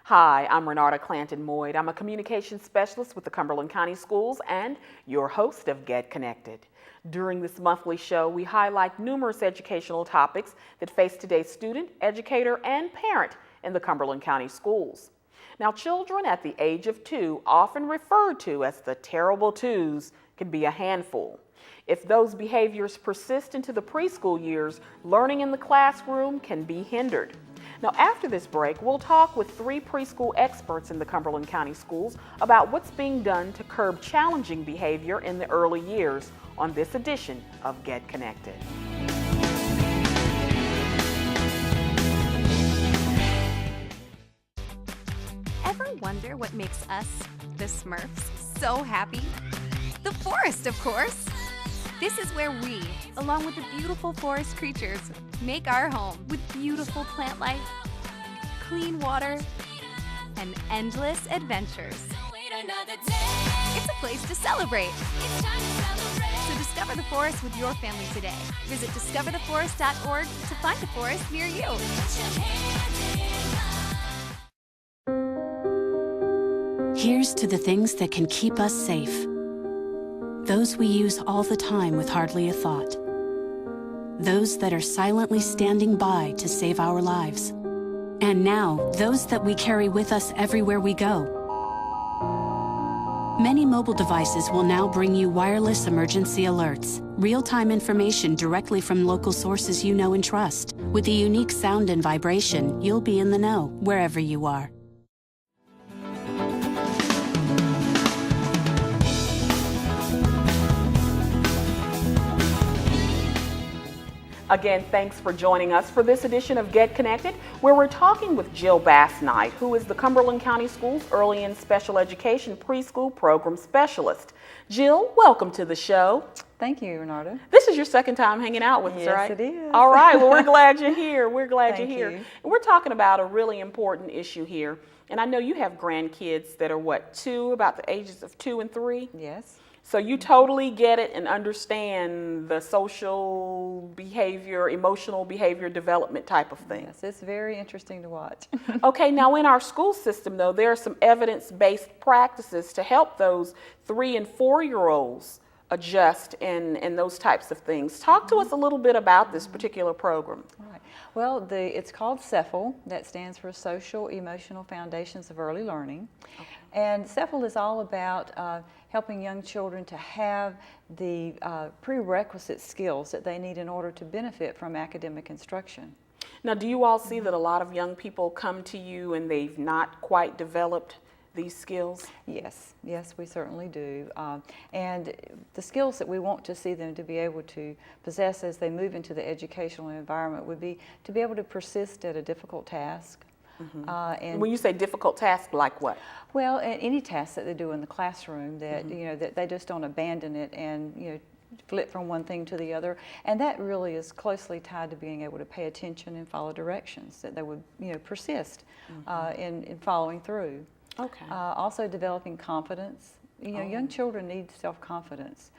Hi, I'm Renarta Clanton Moyd. I'm a communications specialist with the Cumberland County Schools and your host of Get Connected. During this monthly show, we highlight numerous educational topics that face today's student, educator, and parent in the Cumberland County Schools. Now, children at the age of 2, often referred to as the terrible twos, can be a handful. If those behaviors persist into the preschool years, learning in the classroom can be hindered. Now, after this break, we'll talk with 3 preschool experts in the Cumberland County Schools about what's being done to curb challenging behavior in the early years on this edition of Get Connected. Ever wonder what makes us, the Smurfs, so happy? The forest, of course! This is where we, along with the beautiful forest creatures, make our home with beautiful plant life, clean water, and endless adventures. It's a place to celebrate. So discover the forest with your family today. Visit discovertheforest.org to find a forest near you. Here's to the things that can keep us safe. Those we use all the time with hardly a thought. Those that are silently standing by to save our lives. And now, those that we carry with us everywhere we go. Many mobile devices will now bring you wireless emergency alerts, real-time information directly from local sources you know and trust. With the unique sound and vibration, you'll be in the know, wherever you are. Again, thanks for joining us for this edition of Get Connected, where we're talking with Jill Basnight, who is the Cumberland County Schools Early and Special Education Preschool Program Specialist. Jill, welcome to the show. Thank you, Renarta. This is your second time hanging out with us, right? Yes, it is. All right, well, we're glad you're here. We're glad you're Thank here. you. And we're talking about a really important issue here. And I know you have grandkids that are, about the ages of 2 and 3? Yes. So you totally get it and understand the social behavior, emotional behavior development type of thing. Yes, it's very interesting to watch. Okay, now in our school system, though, there are some evidence-based practices to help those 3 and 4-year-olds adjust and those types of things. Talk to us a little bit about this particular program. Right. Well, it's called SEFEL. That stands for Social Emotional Foundations of Early Learning. Okay. And SEFEL is all about helping young children to have the prerequisite skills that they need in order to benefit from academic instruction. Now, do you all see that a lot of young people come to you and they've not quite developed these skills? Yes, we certainly do. And the skills that we want to see them to be able to possess as they move into the educational environment would be to be able to persist at a difficult task. Mm-hmm. And when you say difficult task, like what? Well, any task that they do in the classroom, that that they just don't abandon it and flip from one thing to the other, and that really is closely tied to being able to pay attention and follow directions. That they would persist in following through. Okay. Also developing confidence. Young children need self-confidence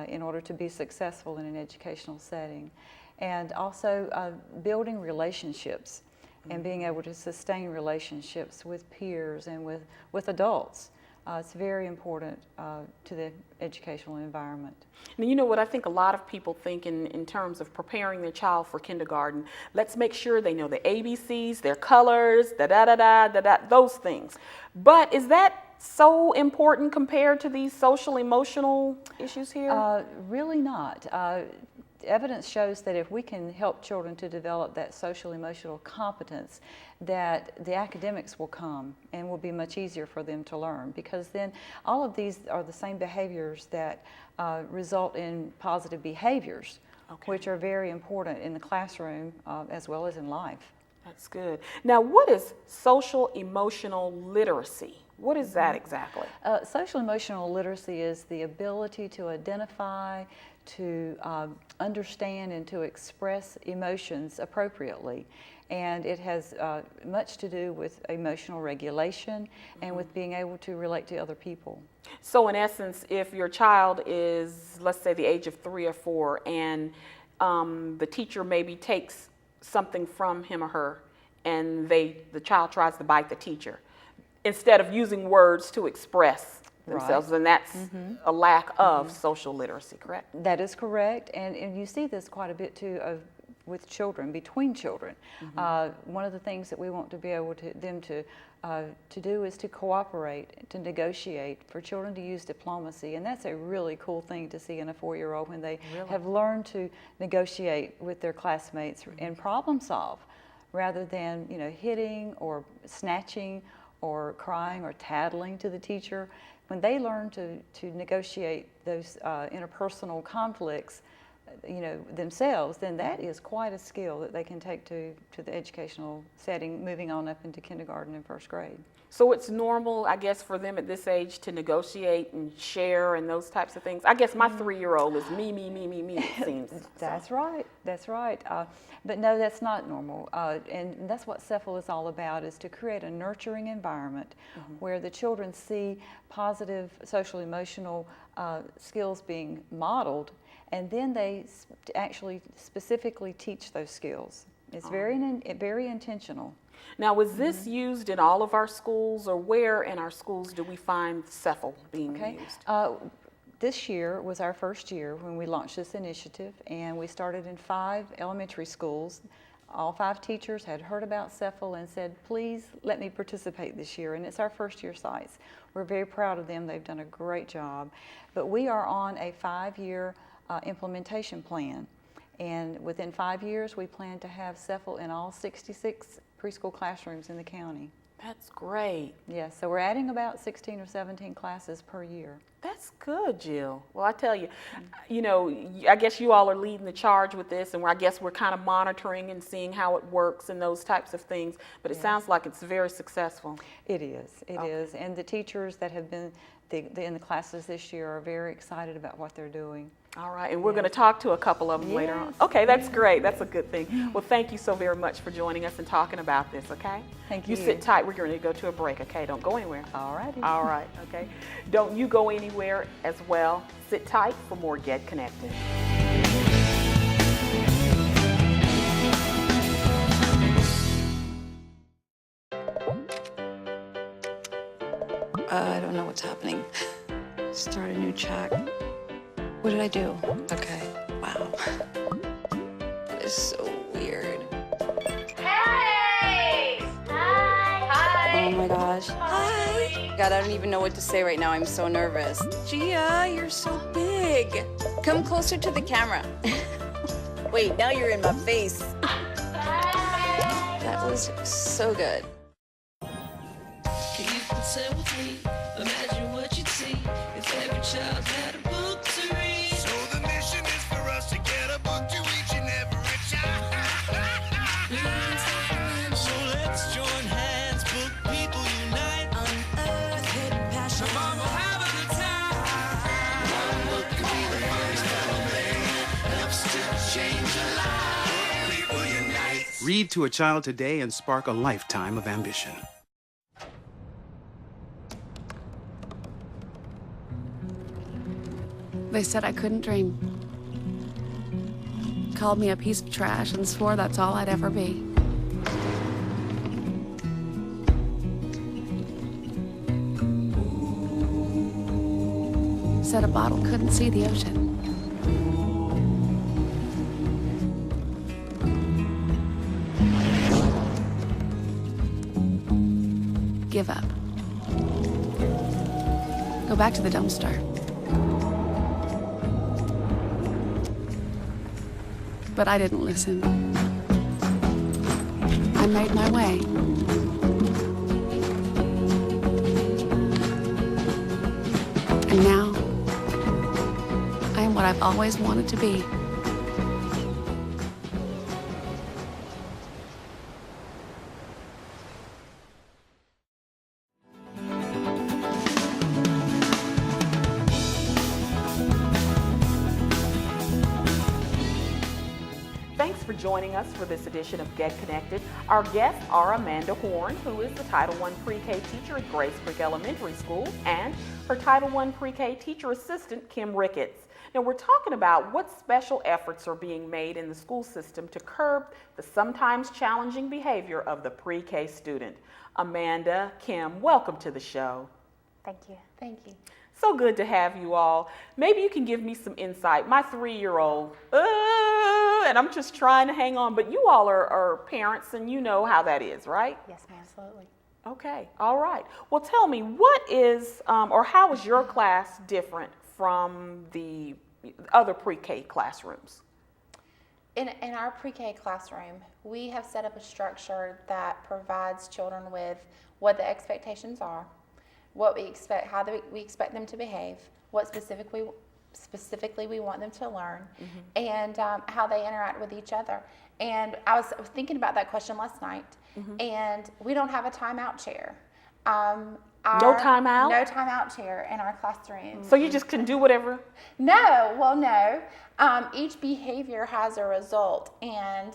in order to be successful in an educational setting, and also building relationships. And being able to sustain relationships with peers and with adults. It's very important to the educational environment. Now, you know what I think a lot of people think in terms of preparing their child for kindergarten. Let's make sure they know the ABCs, their colors, those things. But is that so important compared to these social emotional issues here? Really not. Evidence shows that if we can help children to develop that social emotional competence, that the academics will come and will be much easier for them to learn, because then all of these are the same behaviors that result in positive behaviors, which are very important in the classroom as well as in life. That's good. Now, what is social emotional literacy? What is that exactly? Social emotional literacy is the ability to identify, to understand, and to express emotions appropriately. And it has much to do with emotional regulation and with being able to relate to other people. So in essence, if your child is, let's say, the age of 3 or 4, and the teacher maybe takes something from him or her and the child tries to bite the teacher instead of using words to express themselves, and that's a lack of social literacy, correct? That is correct, and you see this quite a bit too with children, between children. One of the things that we want to be able to them to do is to cooperate, to negotiate, for children to use diplomacy, and that's a really cool thing to see in a 4-year-old when they have learned to negotiate with their classmates and problem solve, rather than hitting or snatching or crying or tattling to the teacher. When they learn to negotiate those interpersonal conflicts, themselves, then that is quite a skill that they can take to the educational setting, moving on up into kindergarten and first grade. So it's normal, I guess, for them at this age to negotiate and share and those types of things. I guess my 3-year-old is me, it seems. That's right, that's right. But no, that's not normal. And that's what SEFEL is all about, is to create a nurturing environment where the children see positive social emotional skills being modeled, and then they actually specifically teach those skills. It's very intentional. Now, was this used in all of our schools, or where in our schools do we find SEFEL being used? This year was our first year when we launched this initiative, and we started in 5 elementary schools. All 5 teachers had heard about SEFEL and said, please let me participate this year, and it's our first year sites. We're very proud of them. They've done a great job. But we are on a 5-year implementation plan, and within 5 years we plan to have SEFEL in all 66 preschool classrooms in the county. That's great. Yes, so we're adding about 16 or 17 classes per year. That's good, Jill. Well, I tell you, I guess you all are leading the charge with this, and I guess we're kind of monitoring and seeing how it works and those types of things, but it sounds like it's very successful. It is, it is, and the teachers that have been in the classes this year are very excited about what they're doing. All right, and we're going to talk to a couple of them later on. Okay, that's great. That's a good thing. Well, thank you so very much for joining us and talking about this, okay? Thank you. You sit tight. We're going to go to a break, okay? Don't go anywhere. All righty. All right, okay? Don't you go anywhere as well. Sit tight for more Get Connected. I don't know what's happening. Start a new chat. What did I do? Okay. Wow. That is so weird. Hey! Hi! Oh my gosh. Hi! God, I don't even know what to say right now. I'm so nervous. Gia, you're so big. Come closer to the camera. Wait, now you're in my face. That was so good. You can say with me, imagine what you'd see if every child had a book to read. So the mission is for us to get a book to each and every child. So let's join hands, book people unite. Unearth hidden passion. Come on, we'll have a good time. One book could be the first element, helps to change a life. People unite. Read to a child today and spark a lifetime of ambition. They said I couldn't dream. Called me a piece of trash and swore that's all I'd ever be. Said a bottle couldn't see the ocean. Give up. Go back to the dumpster. But I didn't listen. I made my way. And now, I am what I've always wanted to be. Thanks for joining us for this edition of Get Connected. Our guests are Amanda Horne, who is the Title I Pre-K teacher at Grace Creek Elementary School, and her Title I Pre-K teacher assistant, Kim Ricketts. Now we're talking about what special efforts are being made in the school system to curb the sometimes challenging behavior of the pre-K student. Amanda, Kim, welcome to the show. Thank you. Thank you. So good to have you all. Maybe you can give me some insight. My 3-year-old, and I'm just trying to hang on, but you all are parents and you know how that is, right? Yes, ma'am. Absolutely. Okay, all right. Well, tell me, what is, or how is your class different from the other pre-K classrooms? In our pre-K classroom, we have set up a structure that provides children with what the expectations are, what we expect, how we expect them to behave, what specifically we want them to learn, and how they interact with each other. And I was thinking about that question last night, and we don't have a timeout chair. No timeout? No timeout chair in our classroom. So you just can do whatever? No, well, no. Each behavior has a result, and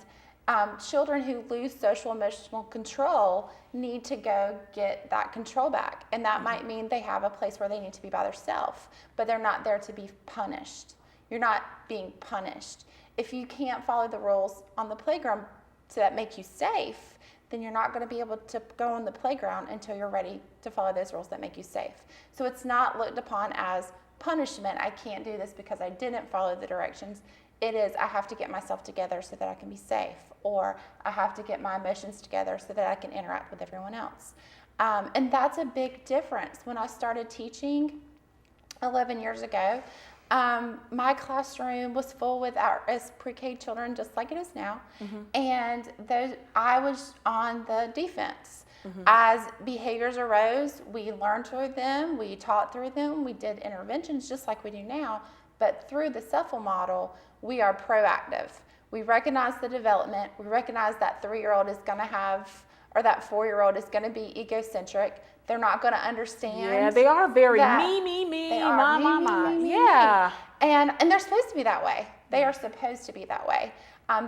children who lose social emotional control need to go get that control back. And that might mean they have a place where they need to be by themselves, but they're not there to be punished. You're not being punished. If you can't follow the rules on the playground that make you safe, then you're not going to be able to go on the playground until you're ready to follow those rules that make you safe. So it's not looked upon as punishment. I can't do this because I didn't follow the directions. It is, I have to get myself together so that I can be safe, or I have to get my emotions together so that I can interact with everyone else. And that's a big difference. When I started teaching 11 years ago, my classroom was full with AtRisk Pre-K children, just like it is now, and I was on the defense. As behaviors arose, we learned through them, we taught through them, we did interventions just like we do now, but through the SEFEL model, we are proactive. We recognize the development, we recognize that 3-year-old is going to have, or that 4-year-old is going to be egocentric. They're not going to understand. Yeah, they are very me, my. Yeah. And they're supposed to be that way. They are supposed to be that way.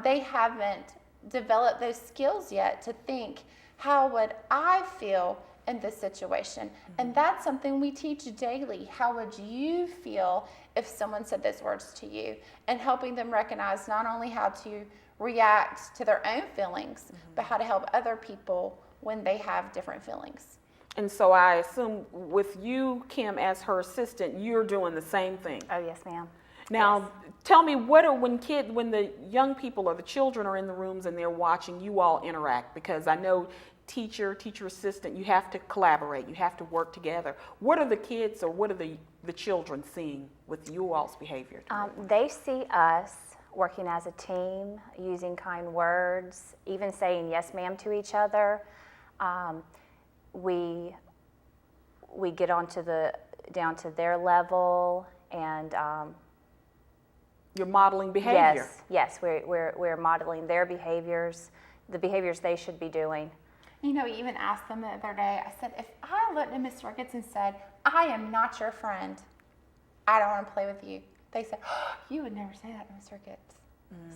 They haven't developed those skills yet to think, how would I feel in this situation? And that's something we teach daily. How would you feel if someone said those words to you? And helping them recognize not only how to react to their own feelings, but how to help other people when they have different feelings. And so I assume with you, Kim, as her assistant, you're doing the same thing. Oh, yes, ma'am. Now, tell me, when the young people or the children are in the rooms and they're watching, you all interact? Because I know teacher assistant, you have to collaborate, you have to work together. What are the kids or what are the children seeing with you all's behavior? They see us working as a team, using kind words, even saying yes, ma'am to each other. We get down to their level, and you're modeling behavior. Yes, we're modeling their behaviors, the behaviors they should be doing. You know, we even asked them the other day, I said, if I looked at Miss Ricketts and said, I am not your friend, I don't want to play with you, they said, oh, you would never say that to Miss Ricketts.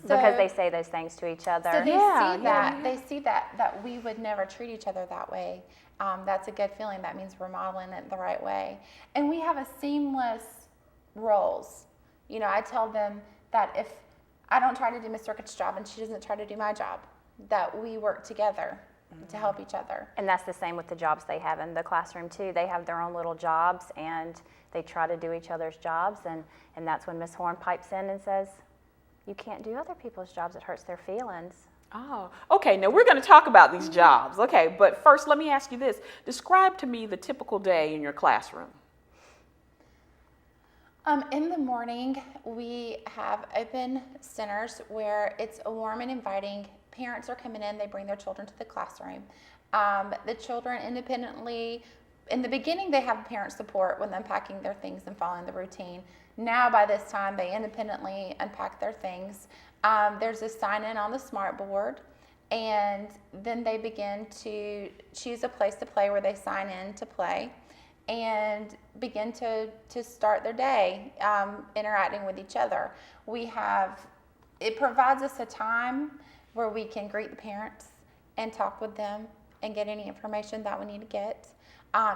So, because they say those things to each other. So they see that we would never treat each other that way. That's a good feeling. That means we're modeling it the right way. And we have a seamless roles. You know, I tell them that if I don't try to do Miss Ricketts' job and she doesn't try to do my job, that we work together to help each other. And that's the same with the jobs they have in the classroom too. They have their own little jobs and they try to do each other's jobs, and that's when Miss Horne pipes in and says, you can't do other people's jobs, it hurts their feelings. Oh, okay, now we're going to talk about these jobs. Okay, but first let me ask you this. Describe to me the typical day in your classroom. In the morning, we have open centers where it's warm and inviting. Parents are coming in, they bring their children to the classroom. The children independently, in the beginning, they have parent support when unpacking their things and following the routine. Now, by this time, they independently unpack their things. There's a sign-in on the smart board, and then they begin to choose a place to play where they sign in to play and begin to start their day interacting with each other. It provides us a time where we can greet the parents and talk with them and get any information that we need to get.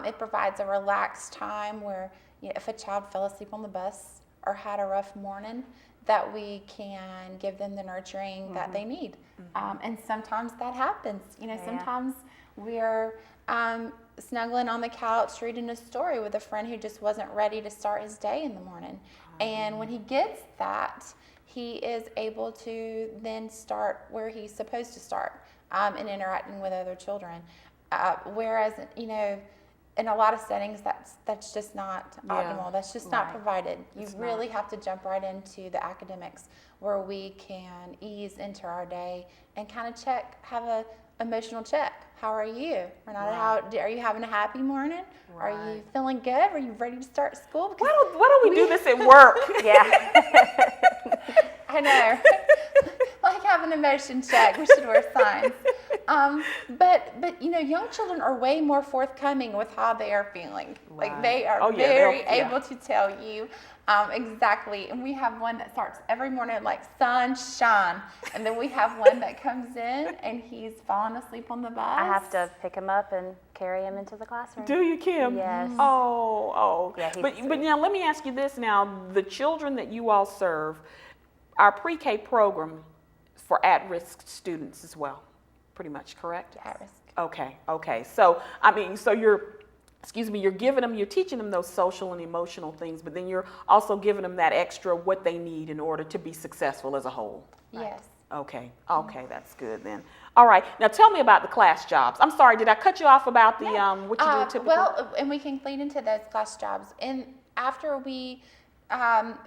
It provides a relaxed time where if a child fell asleep on the bus, or had a rough morning, that we can give them the nurturing that they need. And sometimes that happens. You know, sometimes we're snuggling on the couch reading a story with a friend who just wasn't ready to start his day in the morning. And when he gets that, he is able to then start where he's supposed to start in interacting with other children. Whereas, you know, in a lot of settings, that's just not optimal. That's just not provided. You really have to jump right into the academics where we can ease into our day and kind of have a emotional check. How are you, Renata? Are you having a happy morning? Are you feeling good? Are you ready to start school? Why don't we do this at work? I know. Like have an emotion check. We should wear signs. But you know, young children are way more forthcoming with how they are feeling. Like they are very able to tell you exactly. And we have one that starts every morning like sunshine, and then we have one that comes in and he's falling asleep on the bus. I have to pick him up and carry him into the classroom. Do you, Kim? Yes. Oh. Yeah, but now let me ask you this now. The children that you all serve, our pre-K program for at-risk students as well, pretty much, correct? At risk. Okay. So, I mean, so you're teaching them those social and emotional things, but then you're also giving them that extra what they need in order to be successful as a whole. Yes. Okay, that's good then. All right, now tell me about the class jobs. I'm sorry, did I cut you off about the what you do typically? Well, and we can lead into those class jobs. And after we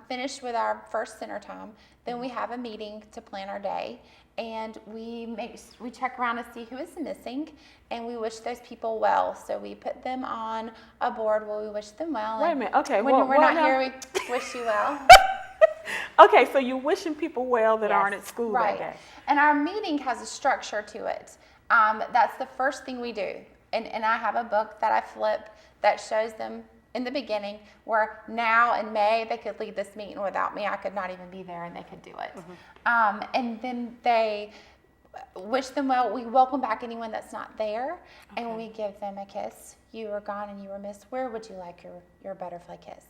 finish with our first center time, then we have a meeting to plan our day, and we check around to see who is missing, and we wish those people well. So we put them on a board where we wish them well. Wait a minute, okay. When we're not here, we wish you well. Okay, so you're wishing people well that aren't at school right. that day. And our meeting has a structure to it. That's the first thing we do. And I have a book that I flip that shows them in the beginning where now in May they could lead this meeting without me. I could not even be there and they could do it. And then they wish them well. We welcome back anyone that's not there, and we give them a kiss. You were gone and you were missed. Where would you like your butterfly kiss?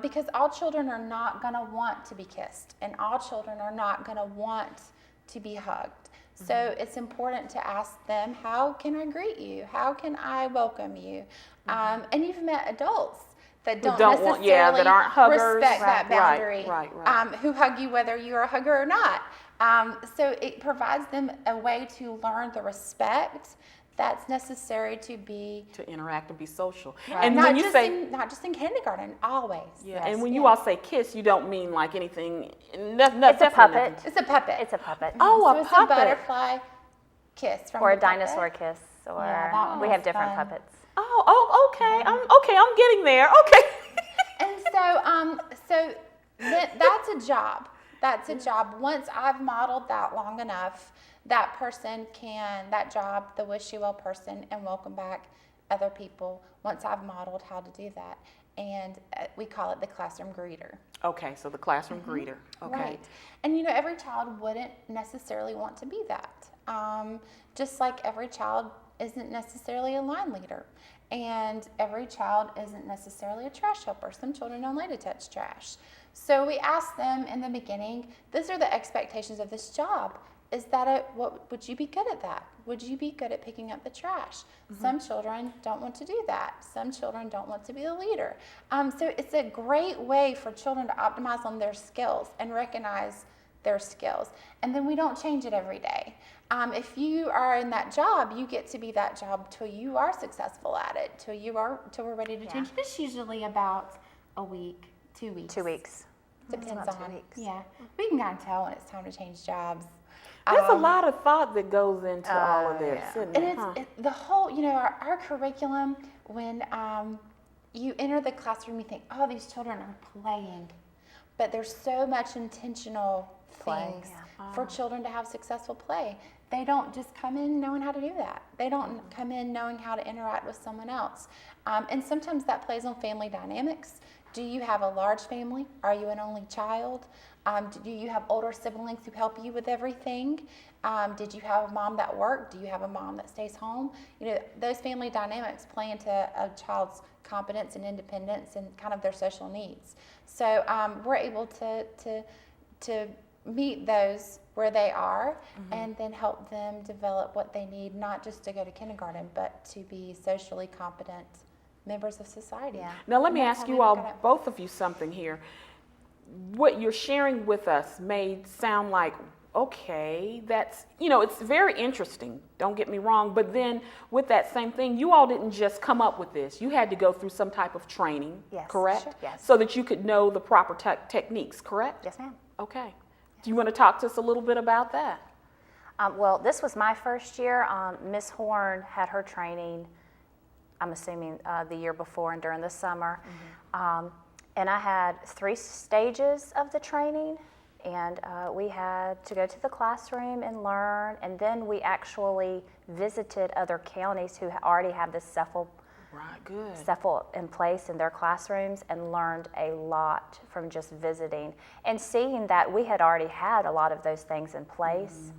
Because all children are not going to want to be kissed, and all children are not going to want to be hugged. So it's important to ask them, how can I greet you? How can I welcome you? And you've met adults that don't necessarily that aren't huggers. Respect that boundary, right. Who hug you whether you're a hugger or not. So it provides them a way to learn the respect that's necessary to interact and be social. Right. And not when you just say not just in kindergarten, always. Yeah, and when you all say kiss, you don't mean like anything. It's a puppet. It's a puppet. It's a puppet. Oh, so a it's puppet. a butterfly kiss from Or a the puppet. dinosaur kiss, or that one we was have different fun. puppets. Oh, okay. I'm getting there. Okay. And so that's a job. That's a job. Once I've modeled that long enough, that person that job, the wish you well person, and welcome back other people, once I've modeled how to do that. And we call it the classroom greeter. Okay, so the classroom greeter. Okay. Right. And you know, every child wouldn't necessarily want to be that. Just like every child isn't necessarily a line leader. And every child isn't necessarily a trash helper. Some children don't like to touch trash. So we ask them in the beginning, these are the expectations of this job. Is that would you be good at that? Would you be good at picking up the trash? Some children don't want to do that. Some children don't want to be the leader. So it's a great way for children to optimize on their skills and recognize their skills. And then we don't change it every day. If you are in that job, you get to be that job till you are successful at it, till we're ready to change. It's usually about a week, 2 weeks. 2 weeks. Depends on. 2 weeks. Yeah, we can kind of tell when it's time to change jobs. There's a lot of thought that goes into all of this, isn't it? And it's the whole, you know, our curriculum, when you enter the classroom, you think, oh, these children are playing. But there's so much intentional things for children to have successful play. they don't just come in knowing how to do that. They don't come in knowing how to interact with someone else. And sometimes that plays on family dynamics. Do you have a large family? Are you an only child? Do you have older siblings who help you with everything? Did you have a mom that worked? Do you have a mom that stays home? You know, those family dynamics play into a child's competence and independence and kind of their social needs. So we're able to meet those where they are and then help them develop what they need, not just to go to kindergarten, but to be socially competent members of society. Yeah. Now let me that's ask how you we all, look at it. both of you, something here. What you're sharing with us may sound like, okay, that's, you know, it's very interesting, don't get me wrong, but then with that same thing, you all didn't just come up with this. You had to go through some type of training, Yes, correct? sure, yes. So that you could know the proper techniques, correct? Yes, ma'am. Okay. Do you want to talk to us a little bit about that? Well, this was my first year. Miss Horne had her training, I'm assuming the year before and during the summer. And I had 3 stages of the training, and we had to go to the classroom and learn, and then we actually visited other counties who already have this SEFEL Right, good. SEFEL in place in their classrooms and learned a lot from just visiting and seeing that we had already had a lot of those things in place,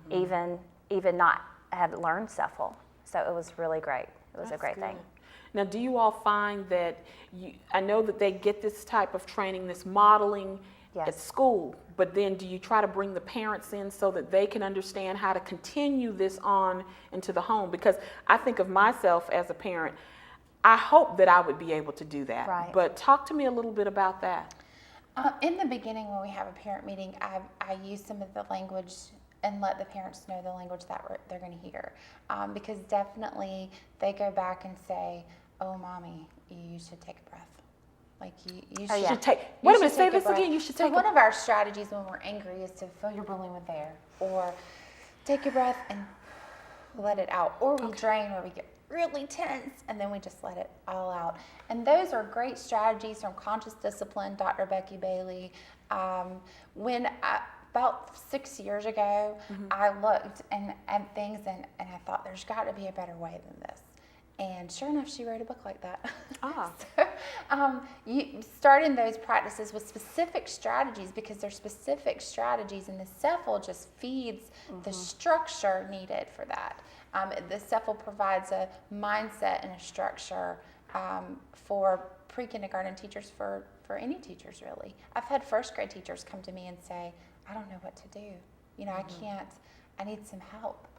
even not have learned SEFEL. So it was really great. It was a great thing. Now, do you all find that I know that they get this type of training, this modeling at Yes. school, but then do you try to bring the parents in so that they can understand how to continue this on into the home? Because I think of myself as a parent, I hope that I would be able to do that. Right. But talk to me a little bit about that. In the beginning, when we have a parent meeting, I use some of the language and let the parents know the language that they're going to hear. Because definitely they go back and say, oh, mommy, you should take a breath. Like you should, yeah. Should take, you wait a should minute, say take a this breath. again. You should So take one a of our strategies when we're angry is to fill your balloon with air, or take a breath and let it out, or we drain where we get really tense and then we just let it all out. And those are great strategies from Conscious Discipline, Dr. Becky Bailey. About 6 years ago, I looked at things and I thought there's got to be a better way than this. And sure enough, she wrote a book like that. So, you starting those practices with specific strategies, because they're specific strategies, and the SEFEL just feeds the structure needed for that. The SEFEL provides a mindset and a structure for pre-kindergarten teachers, for any teachers really. I've had first grade teachers come to me and say, I don't know what to do. You know, I need some help.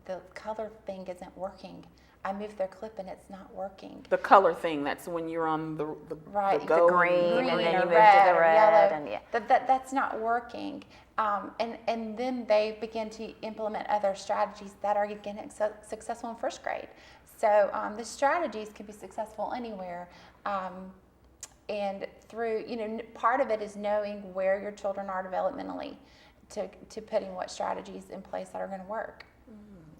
The color thing isn't working. I moved their clip and it's not working. the color thing, that's when you're on the Right, the the go green, and and then or you move to red the or red, yellow. and yeah. That's not working. And then they begin to implement other strategies that are getting successful in first grade. So the strategies can be successful anywhere. And through, you know, part of it is knowing where your children are developmentally to putting what strategies in place that are going to work.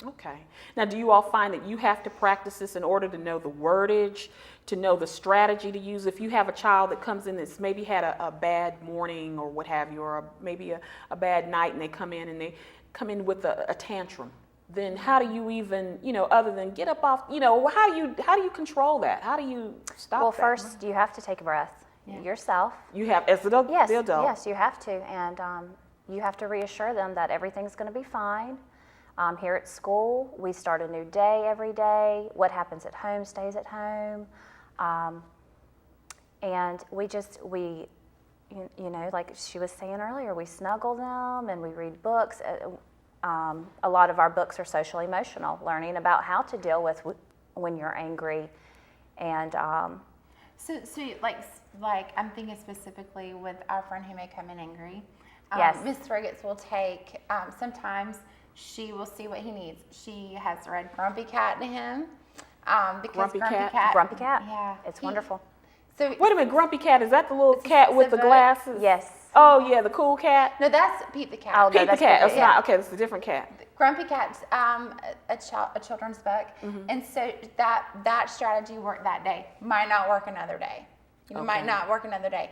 Okay. Now, do you all find that you have to practice this in order to know the wordage, to know the strategy to use? If you have a child that comes in that's maybe had a bad morning or what have you, or maybe a bad night, and they come in with a tantrum, then how do you even, you know, other than get up off, you know, how do you control that? How do you stop Well, that? first you have to take a breath yourself. You have, as the adult? Yes, you have to, and you have to reassure them that everything's going to be fine. Here at school, we start a new day every day. What happens at home stays at home. And we, you know, like she was saying earlier, we snuggle them and we read books. A lot of our books are social emotional, learning about how to deal with when you're angry. And So like I'm thinking specifically with our friend who may come in angry. Yes. Miss Ricketts will take, sometimes she will see what he needs. She has read Grumpy Cat to him. Because Grumpy Cat? Grumpy Cat. Yeah. It's wonderful. So Wait a minute, Grumpy Cat, is that the little It's cat with the book. glasses? Yes. Oh, yeah, the cool cat? No, that's Pete the Cat. Oh, no, Pete the that's cat. Pete, It's yeah. not, okay, it's a different cat. Grumpy Cat's a children's book, and so that strategy worked that day. Might not work another day. You know, might Okay. not work another day.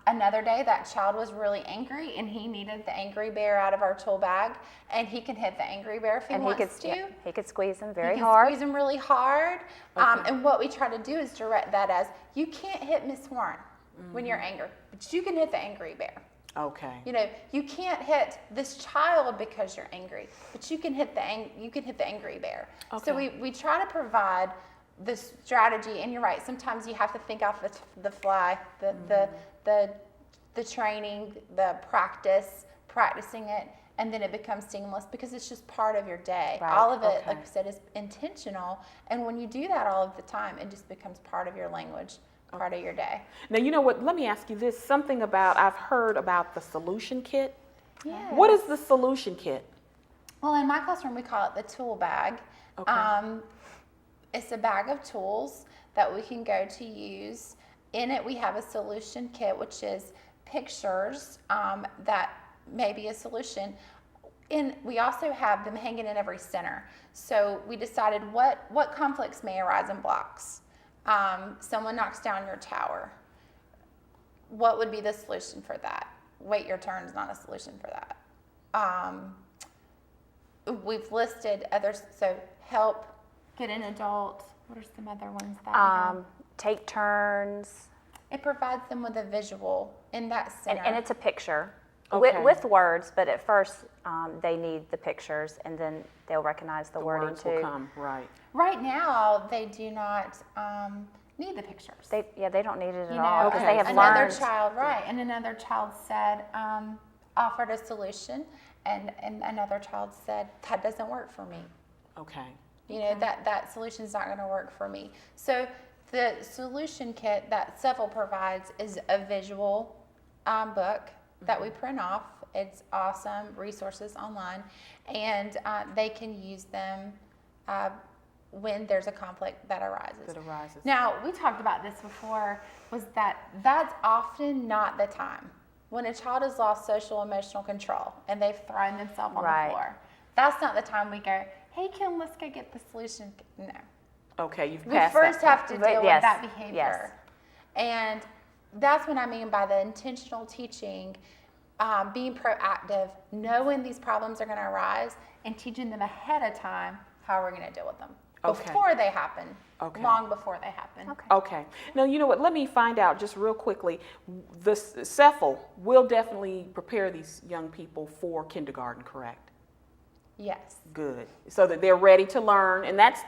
Another day, that child was really angry and he needed the angry bear out of our tool bag, and he can hit the angry bear if he wants to. He could squeeze them very He can hard. squeeze them really hard. And what we try to do is direct that as, you can't hit Miss Horne when you're angry, but you can hit the angry bear. Okay. You know, you can't hit this child because you're angry, but you can hit the angry bear. Okay. So we try to provide this strategy, and you're right. Sometimes you have to think off the fly, the training, the practicing it, and then it becomes seamless because it's just part of your day. Right. All of it, Okay. like I said, is intentional, and when you do that all of the time, it just becomes part of your language, part of your day. Now, you know what? Let me ask you this. Something about, I've heard about the solution kit. Yeah. What is the solution kit? Well, in my classroom, we call it the tool bag. Okay. It's a bag of tools that we can go to use. In it, we have a solution kit, which is pictures that may be a solution. We also have them hanging in every center. So we decided what conflicts may arise in blocks. Someone knocks down your tower. What would be the solution for that? Wait your turn is not a solution for that. We've listed others, so help, get an adult. What are some other ones that we have? Take turns. It provides them with a visual in that center. And it's a picture Okay. with words, but at first they need the pictures, and then they'll recognize the wording Words too. will come, right. Right now, they do not need the pictures. They don't need it at You all know, because Okay. they have another learned. child, right? And another child said, offered a solution, and another child said, that doesn't work for me. Okay. You know, that solution's not going to work for me. So the solution kit that SEFEL provides is a visual book that we print off. It's awesome, resources online, and they can use them when there's a conflict that arises. Now, we talked about this before, was that's often not the time. When a child has lost social emotional control and they've thrown themselves on Right. the floor, that's not the time we go, hey, Kim, let's go get the solution. No. Okay, you've We passed first that. have to Right, deal yes, with that behavior. yes. And that's what I mean by the intentional teaching, being proactive, knowing these problems are going to arise, and teaching them ahead of time how we're going to deal with them. Okay. Before they happen, Okay. long before they happen. Okay. Okay. Now, you know what? Let me find out just real quickly. The SEFEL will definitely prepare these young people for kindergarten, correct? Yes. Good. So that they're ready to learn, and that's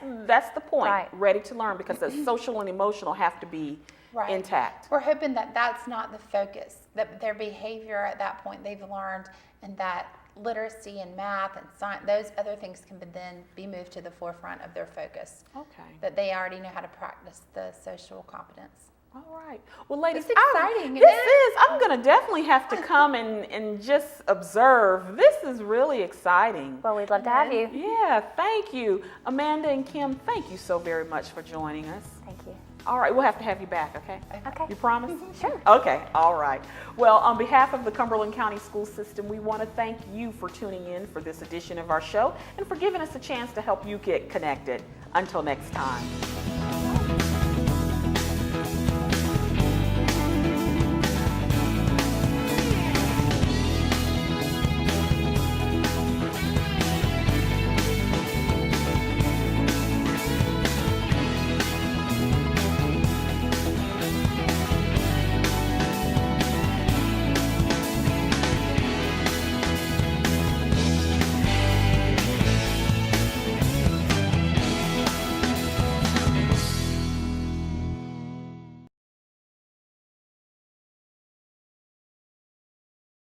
the point. Right. Ready to learn, because the social and emotional have to be Right. intact. We're hoping that that's not the focus, that their behavior at that point they've learned, and that literacy and math and science, those other things can then be moved to the forefront of their focus. Okay. That they already know how to practice the social competence. All right. Well, ladies, It's exciting, this isn't it? is, I'm going to definitely have to come and just observe. This is really exciting. Well, we'd love to have you. Yeah, thank you. Amanda and Kim, thank you so very much for joining us. Thank you. All right, we'll have to have you back, okay? Okay. You promise? Sure. Okay, all right. Well, on behalf of the Cumberland County School System, we want to thank you for tuning in for this edition of our show and for giving us a chance to help you get connected. Until next time.